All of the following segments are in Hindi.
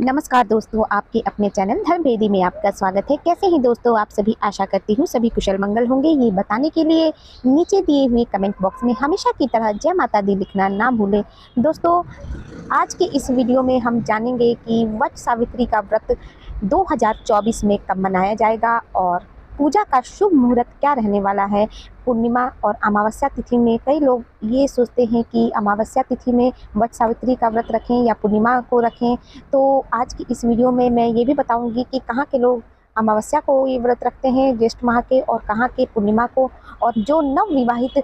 नमस्कार दोस्तों, आपके अपने चैनल धर्मवेदी में आपका स्वागत है। कैसे हैं दोस्तों आप सभी? आशा करती हूँ सभी कुशल मंगल होंगे। ये बताने के लिए नीचे दिए हुए कमेंट बॉक्स में हमेशा की तरह जय माता दी लिखना ना भूलें। दोस्तों, आज के इस वीडियो में हम जानेंगे कि वट सावित्री का व्रत 2024 में कब मनाया जाएगा और पूजा का शुभ मुहूर्त क्या रहने वाला है। पूर्णिमा और अमावस्या तिथि में कई लोग ये सोचते हैं कि अमावस्या तिथि में वट सावित्री का व्रत रखें या पूर्णिमा को रखें। तो आज की इस वीडियो में मैं ये भी बताऊंगी कि कहाँ के लोग अमावस्या को ये व्रत रखते हैं ज्येष्ठ माह के, और कहाँ के पूर्णिमा को। और जो नव विवाहित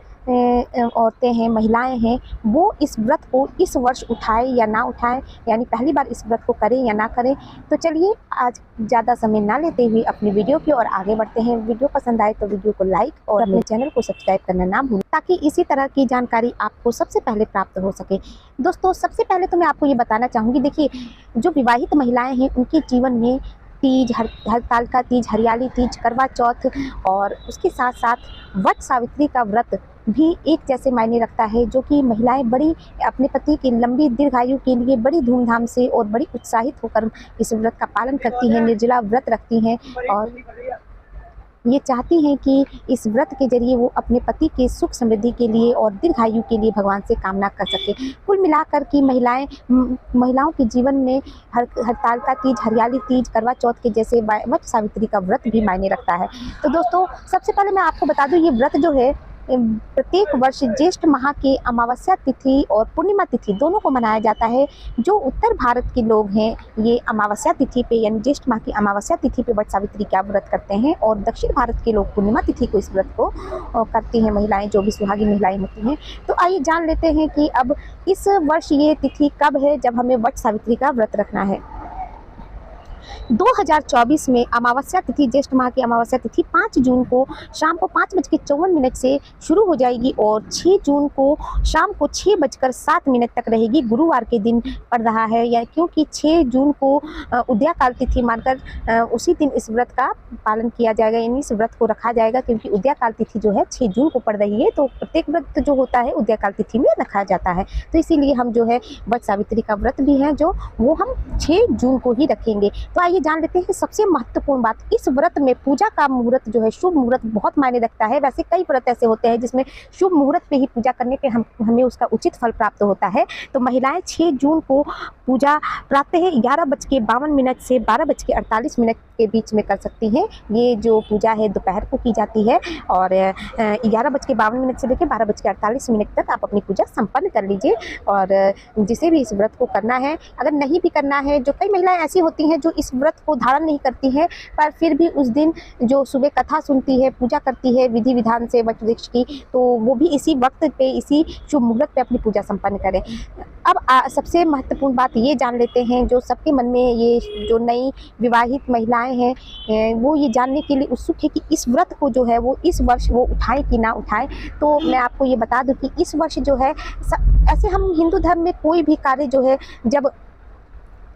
औरतें हैं, महिलाएं हैं, वो इस व्रत को इस वर्ष उठाएं या ना उठाएं, यानी पहली बार इस व्रत को करें या ना करें। तो चलिए आज ज़्यादा समय ना लेते हुए अपनी वीडियो की ओर आगे बढ़ते हैं। वीडियो पसंद आए तो वीडियो को लाइक और अपने चैनल को सब्सक्राइब करना ना भूलें, ताकि इसी तरह की जानकारी आपको सबसे पहले प्राप्त हो सके। दोस्तों, सबसे पहले तो मैं आपको ये बताना चाहूँगी, देखिए जो विवाहित महिलाएँ हैं उनके जीवन में तीज, हरतालिका तीज, हरियाली तीज, करवा चौथ और उसके साथ साथ वट सावित्री का व्रत भी एक जैसे मायने रखता है, जो कि महिलाएं बड़ी अपने पति की लंबी दीर्घायु के लिए बड़ी धूमधाम से और बड़ी उत्साहित होकर इस व्रत का पालन करती हैं, निर्जला व्रत रखती हैं और ये चाहती हैं कि इस व्रत के जरिए वो अपने पति के सुख समृद्धि के लिए और दीर्घायु के लिए भगवान से कामना कर सके। कुल मिलाकर की महिलाओं के जीवन में हरतालिका तीज, हरियाली तीज, करवा चौथ के जैसे वट सावित्री का व्रत भी मायने रखता है। तो दोस्तों, सबसे पहले मैं आपको बता दूं, ये व्रत जो है प्रत्येक वर्ष ज्येष्ठ माह के अमावस्या तिथि और पूर्णिमा तिथि दोनों को मनाया जाता है। जो उत्तर भारत के लोग हैं ये अमावस्या तिथि पे यानी ज्येष्ठ माह की अमावस्या तिथि पे वट सावित्री का व्रत करते हैं, और दक्षिण भारत के लोग पूर्णिमा तिथि को इस व्रत को करती हैं महिलाएं, जो भी सुहागी महिलाएं होती हैं। तो आइए जान लेते हैं कि अब इस वर्ष ये तिथि कब है जब हमें वट सावित्री का व्रत रखना है। 2024 में अमावस्या तिथि, ज्येष्ठ माह की अमावस्या तिथि 5 जून को शाम को 5:54 से शुरू हो जाएगी और 6 जून को शाम को 6:07 तक रहेगी। गुरुवार के दिन पड़ रहा है, या क्योंकि 6 जून को उदयाकाल तिथि मानकर उसी दिन इस व्रत का पालन किया जाएगा, यानी इस व्रत को रखा जाएगा, क्योंकि उदयाकाल तिथि जो है 6 जून को पड़ रही है। तो प्रत्येक व्रत जो होता है उदयाकाल तिथि में रखा जाता है, तो इसीलिए हम जो है वट सावित्री का व्रत भी है जो वो हम 6 जून को ही रखेंगे। तो आइए जान लेते हैं कि सबसे महत्वपूर्ण बात, इस व्रत में पूजा का मुहूर्त जो है, शुभ मुहूर्त बहुत मायने रखता है। वैसे कई व्रत ऐसे होते हैं जिसमें शुभ मुहूर्त पे ही पूजा करने पे हमें उसका उचित फल प्राप्त होता है। तो महिलाएं 6 जून को पूजा प्रातः 11:52 से 12:48 के बीच में कर सकती हैं। ये जो पूजा है दोपहर को की जाती है, और 11:52 से लेकर 12:48 तक आप अपनी पूजा संपन्न कर लीजिए। और जिसे भी इस व्रत को करना है, अगर नहीं भी करना है, जो कई महिलाएं ऐसी होती हैं जो इस व्रत को धारण नहीं करती हैं, पर फिर भी उस दिन जो सुबह कथा सुनती है, पूजा करती है विधि विधान से वट वृक्ष की, तो वो भी इसी वक्त पे, इसी शुभ मुहूर्त पे अपनी पूजा संपन्न करें। अब सबसे महत्वपूर्ण बात ये जान लेते हैं, जो सबके मन में ये जो नई विवाहित महिलाएं हैं वो ये जानने के लिए उत्सुक है कि इस व्रत को जो है वो इस वर्ष वो उठाएं कि ना उठाएं। तो मैं आपको ये बता दूं कि इस वर्ष जो है, ऐसे हम हिंदू धर्म में कोई भी कार्य जो है, जब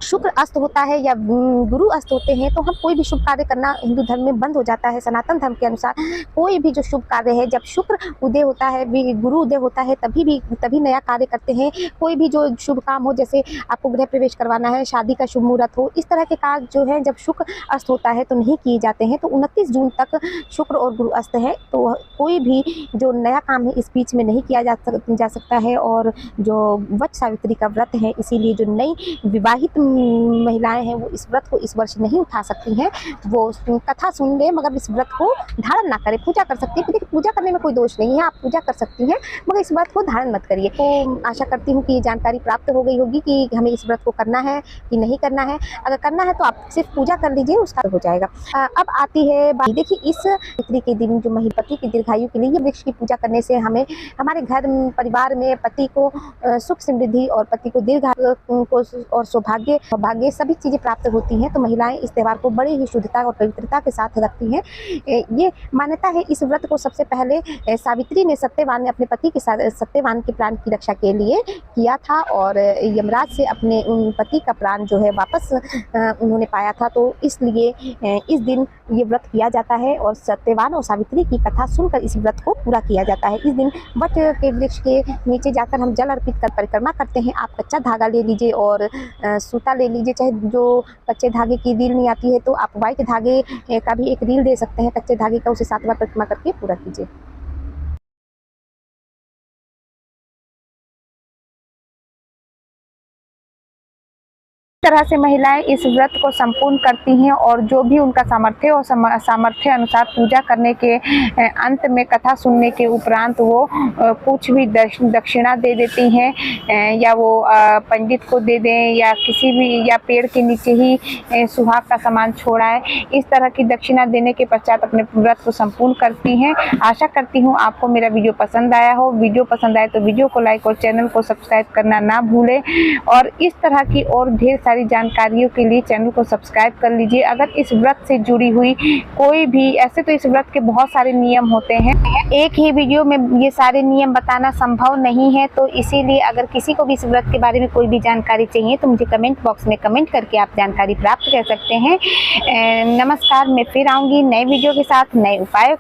शुक्र अस्त होता है या गुरु अस्त होते हैं, तो हम कोई भी शुभ कार्य करना हिंदू धर्म में बंद हो जाता है। सनातन धर्म के अनुसार कोई भी जो शुभ कार्य है, जब शुक्र उदय होता है, गुरु उदय होता है, तभी नया कार्य करते हैं। कोई भी जो शुभ काम हो, जैसे आपको गृह प्रवेश करवाना है, शादी का शुभ मुहूर्त हो, इस तरह के कार्य जो है जब शुक्र अस्त होता है तो नहीं किए जाते हैं। तो 29 जून तक शुक्र और गुरु अस्त है, तो कोई भी जो नया काम है इस बीच में नहीं किया जा सकता है। और जो वट सावित्री का व्रत है, इसीलिए जो नई विवाहित महिलाएं हैं वो इस व्रत को इस वर्ष नहीं उठा सकती हैं। वो कथा सुन ले मगर इस व्रत को धारण ना करें। पूजा कर सकती है, देखिए पूजा करने में कोई दोष नहीं है, आप पूजा कर सकती हैं, मगर इस व्रत को धारण मत करिए। तो आशा करती हूँ कि ये जानकारी प्राप्त हो गई होगी कि हमें इस व्रत को करना है कि नहीं करना है। अगर करना है तो आप सिर्फ पूजा कर लीजिए, उसका हो जाएगा। अब आती है बात, देखिए इस पितृ के दिन जो पति की दीर्घायु के लिए वृक्ष की पूजा करने से हमें हमारे घर परिवार में पति को सुख समृद्धि और पति को दीर्घायु को और सौभाग्य सभी चीज़ें प्राप्त होती हैं। तो महिलाएं इस त्यौहार को बड़ी ही शुद्धता और पवित्रता के साथ रखती हैं। ये मान्यता है, इस व्रत को सबसे पहले सावित्री ने सत्यवान ने अपने पति के साथ सत्यवान के प्राण की रक्षा के लिए किया था, और यमराज से अपने उन पति का प्राण जो है वापस उन्होंने पाया था। तो इसलिए इस दिन ये व्रत किया जाता है, और सत्यवान और सावित्री की कथा सुनकर इस व्रत को पूरा किया जाता है। इस दिन वट के वृक्ष के नीचे जाकर हम जल अर्पित कर परिक्रमा करते हैं। आप कच्चा धागा ले लीजिए और सूता ले लीजिए, चाहे जो कच्चे धागे की रील नहीं आती है तो आप वाइट धागे का भी एक रील दे सकते हैं कच्चे धागे का, उसे 7 बार परिक्रमा करके पूरा कीजिए। इस तरह से महिलाएं इस व्रत को संपूर्ण करती हैं और जो भी उनका सामर्थ्य और सामर्थ्य अनुसार पूजा करने के अंत में कथा सुनने के उपरांत वो कुछ भी दक्षिणा दे देती हैं, या वो पंडित को दे दें या किसी भी, या पेड़ के नीचे ही सुहाग का सामान छोड़ाएं। इस तरह की दक्षिणा देने के पश्चात अपने व्रत को संपूर्ण करती हैं। आशा करती हूँ आपको मेरा वीडियो पसंद आया हो। वीडियो पसंद आए तो वीडियो को लाइक और चैनल को सब्सक्राइब करना ना भूलें, और इस तरह की और ढेर सारी जानकारियों के लिए चैनल को सब्सक्राइब कर लीजिए। अगर इस व्रत से जुड़ी हुई कोई भी, ऐसे तो इस व्रत के बहुत सारे नियम होते हैं, एक ही वीडियो में ये सारे नियम बताना संभव नहीं है, तो इसीलिए अगर किसी को भी इस व्रत के बारे में कोई भी जानकारी चाहिए तो मुझे कमेंट बॉक्स में कमेंट करके आप जानकारी प्राप्त कर सकते हैं। नमस्कार, मैं फिर आऊँगी नए वीडियो के साथ नए उपाय।